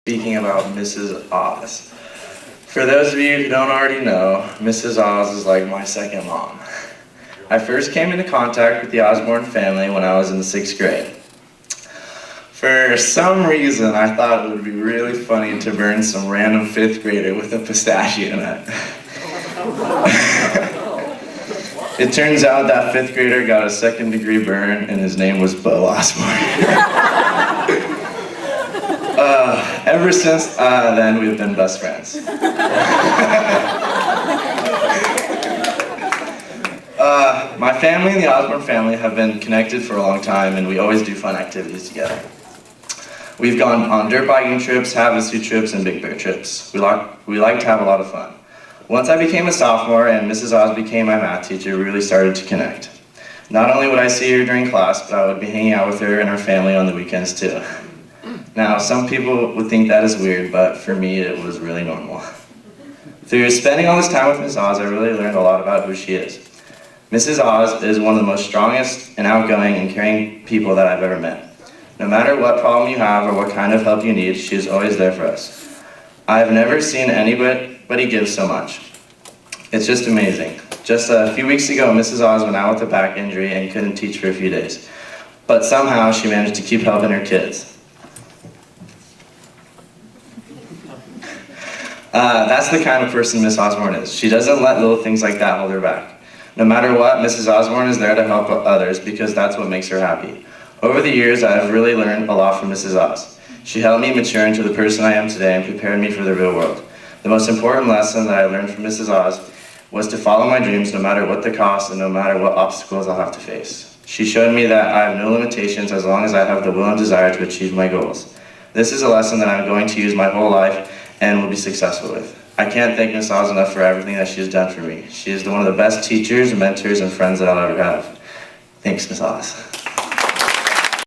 speaking about Mrs. Oz. For those of you who don't already know, Mrs. Oz is like my second mom. I first came into contact with the Osborne family when I was in the 6th grade. For some reason, I thought it would be really funny to burn some random 5th grader with a pistachio nut. It turns out that 5th grader got a 2nd-degree burn, and his name was Bo Osborne. Ever since then, we've been best friends. My family and the Osborne family have been connected for a long time, and we always do fun activities together. We've gone on dirt biking trips, Havasu trips, and Big Bear trips. We like to have a lot of fun. Once I became a sophomore and Mrs. Oz became my math teacher, we really started to connect. Not only would I see her during class, but I would be hanging out with her and her family on the weekends too. Now, some people would think that is weird, but for me, it was really normal. Through spending all this time with Mrs. Oz, I really learned a lot about who she is. Mrs. Oz is one of the most strongest and outgoing and caring people that I've ever met. No matter what problem you have or what kind of help you need, she is always there for us. I've never seen anybody give so much. It's just amazing. Just a few weeks ago, Mrs. Oz went out with a back injury and couldn't teach for a few days. But somehow she managed to keep helping her kids. That's the kind of person Miss Osborne is. She doesn't let little things like that hold her back. No matter what, Mrs. Osborne is there to help others because that's what makes her happy. Over the years, I have really learned a lot from Mrs. Oz. She helped me mature into the person I am today and prepared me for the real world. The most important lesson that I learned from Mrs. Oz was to follow my dreams no matter what the cost and no matter what obstacles I'll have to face. She showed me that I have no limitations as long as I have the will and desire to achieve my goals. This is a lesson that I'm going to use my whole life and will be successful with. I can't thank Miss Oz enough for everything that she has done for me. She is one of the best teachers, mentors, and friends that I'll ever have. Thanks, Miss Oz.